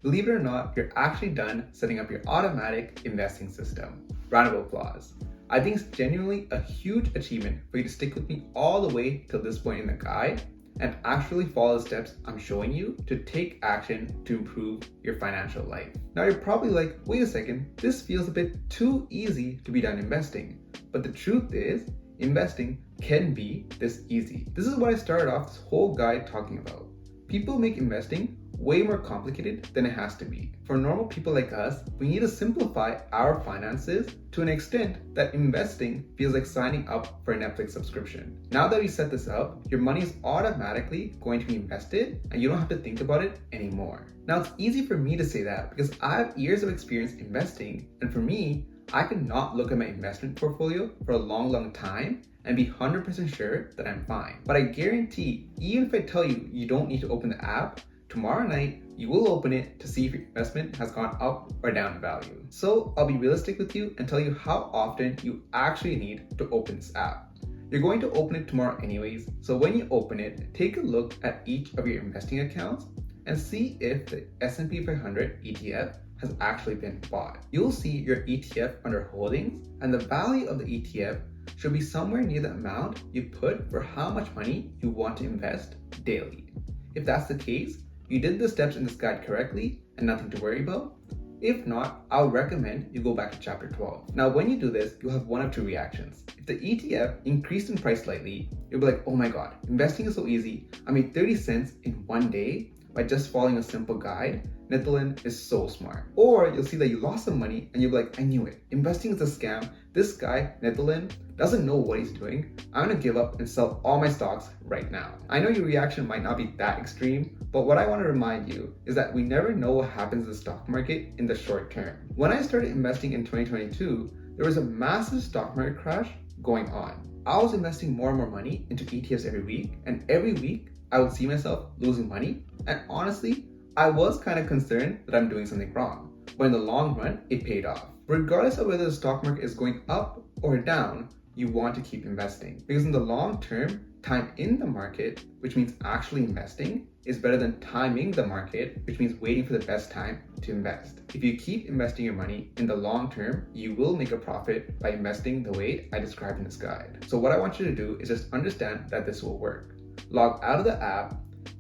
Believe it or not, you're actually done setting up your automatic investing system. Round of applause. I think it's genuinely a huge achievement for you to stick with me all the way till this point in the guide and actually follow the steps I'm showing you to take action to improve your financial life. Now you're probably like, wait a second, this feels a bit too easy to be done investing. But the truth is, investing can be this easy. This is what I started off this whole guide talking about. People make investing way more complicated than it has to be. For normal people like us, we need to simplify our finances to an extent that investing feels like signing up for a Netflix subscription. Now that we set this up, your money is automatically going to be invested and you don't have to think about it anymore. Now it's easy for me to say that because I have years of experience investing, and for me, I could not look at my investment portfolio for a long time and be 100% sure that I'm fine. But I guarantee, even if I tell you you don't need to open the app, tomorrow night, you will open it to see if your investment has gone up or down in value. So I'll be realistic with you and tell you how often you actually need to open this app. You're going to open it tomorrow anyways, so when you open it, take a look at each of your investing accounts and see if the S&P 500 ETF has actually been bought. You'll see your ETF under holdings, and the value of the ETF should be somewhere near the amount you put for how much money you want to invest daily. If that's the case, you did the steps in this guide correctly and nothing to worry about. If not, I'll recommend you go back to chapter 12. Now, when you do this, you'll have one of two reactions. If the ETF increased in price slightly, you'll be like, oh my God, investing is so easy. I made 30 cents in one day by just following a simple guide. Netherlands is so smart. Or you'll see that you lost some money and you'll be like, I knew it. Investing is a scam. This guy, Netherlands, doesn't know what he's doing. I'm gonna give up and sell all my stocks right now. I know your reaction might not be that extreme, but what I want to remind you is that we never know what happens in the stock market in the short term. When I started investing in 2022, there was a massive stock market crash going on. I was investing more and more money into ETFs every week, and every week I would see myself losing money, and honestly, I was kind of concerned that I'm doing something wrong, but in the long run, it paid off. Regardless of whether the stock market is going up or down, you want to keep investing because in the long term, time in the market, which means actually investing, is better than timing the market, which means waiting for the best time to invest. If you keep investing your money in the long term, you will make a profit by investing the way I described in this guide. So what I want you to do is just understand that this will work. Log out of the app,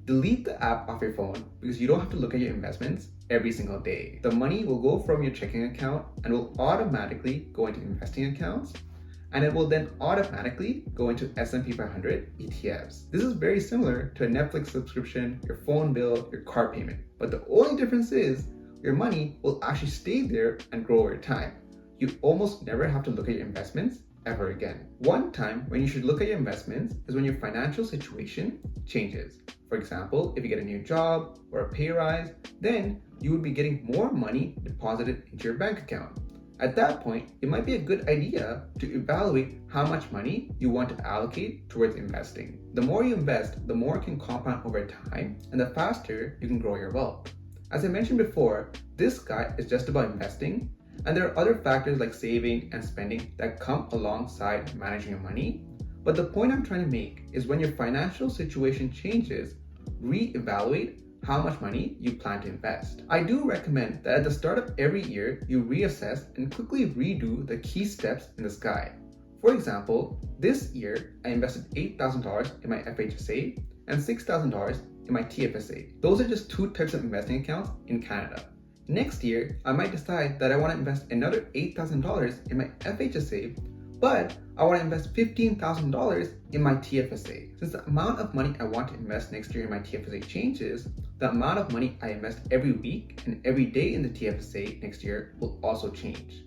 delete the app off your phone because you don't have to look at your investments every single day. The money will go from your checking account and will automatically go into investing accounts, and it will then automatically go into S&P 500 ETFs. This is very similar to a Netflix subscription, your phone bill, your car payment. But the only difference is your money will actually stay there and grow over time. You almost never have to look at your investments ever again. One time when you should look at your investments is when your financial situation changes. For example, if you get a new job or a pay rise, then you would be getting more money deposited into your bank account. At that point, it might be a good idea to evaluate how much money you want to allocate towards investing. The more you invest, the more it can compound over time, and the faster you can grow your wealth. As I mentioned before, this guide is just about investing, and there are other factors like saving and spending that come alongside managing your money. But the point I'm trying to make is when your financial situation changes, reevaluate how much money you plan to invest. I do recommend that at the start of every year, you reassess and quickly redo the key steps in this guide. For example, this year, I invested $8,000 in my FHSA and $6,000 in my TFSA. Those are just two types of investing accounts in Canada. Next year, I might decide that I want to invest another $8,000 in my FHSA, but I want to invest $15,000 in my TFSA. Since the amount of money I want to invest next year in my TFSA changes, the amount of money I invest every week and every day in the TFSA next year will also change.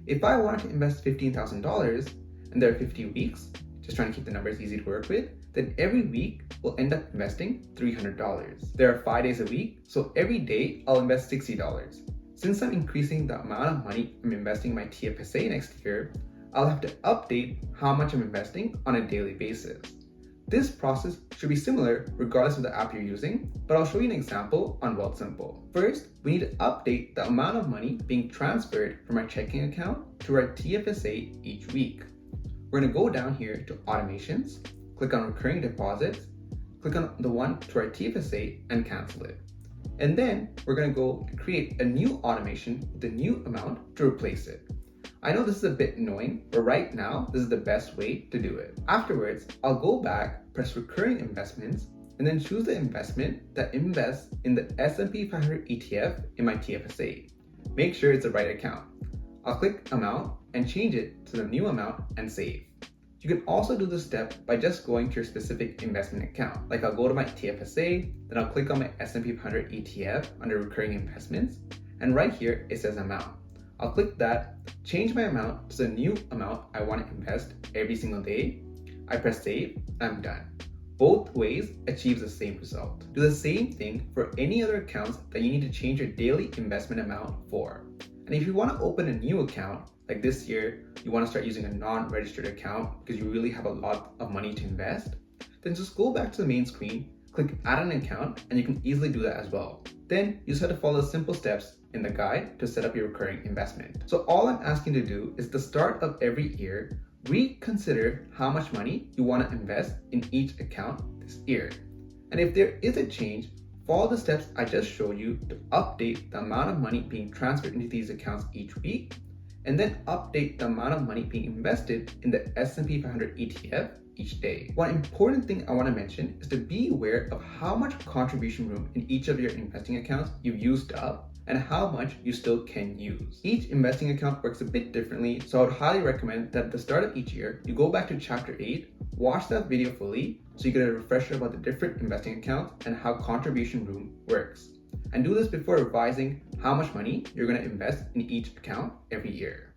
If I want to invest $15,000 and there are 50 weeks, just trying to keep the numbers easy to work with, then every week we'll end up investing $300. There are 5 days a week, so every day I'll invest $60. Since I'm increasing the amount of money I'm investing in my TFSA next year, I'll have to update how much I'm investing on a daily basis. This process should be similar regardless of the app you're using, but I'll show you an example on Wealthsimple. First, we need to update the amount of money being transferred from our checking account to our TFSA each week. We're going to go down here to Automations, click on Recurring Deposits, click on the one to our TFSA and cancel it. And then we're going to go create a new automation with a new amount to replace it. I know this is a bit annoying, but right now, this is the best way to do it. Afterwards, I'll go back, press recurring investments, and then choose the investment that invests in the S&P 500 ETF in my TFSA. Make sure it's the right account. I'll click amount and change it to the new amount and save. You can also do this step by just going to your specific investment account. Like I'll go to my TFSA, then I'll click on my S&P 500 ETF under recurring investments, and right here it says amount. I'll click that, change my amount to the new amount I want to invest every single day. I press save, and I'm done. Both ways achieves the same result. Do the same thing for any other accounts that you need to change your daily investment amount for. And if you want to open a new account, like this year, you want to start using a non-registered account because you really have a lot of money to invest, then just go back to the main screen, click add an account, and you can easily do that as well. Then you just have to follow the simple steps in the guide to set up your recurring investment. So all I'm asking you to do is the start of every year, reconsider how much money you want to invest in each account this year. And if there is a change, follow the steps I just showed you to update the amount of money being transferred into these accounts each week, and then update the amount of money being invested in the S&P 500 ETF each day. One important thing I want to mention is to be aware of how much contribution room in each of your investing accounts you've used up and how much you still can use. Each investing account works a bit differently, so I would highly recommend that at the start of each year, you go back to chapter 8, watch that video fully so you get a refresher about the different investing accounts and how contribution room works. And do this before revising how much money you're going to invest in each account every year.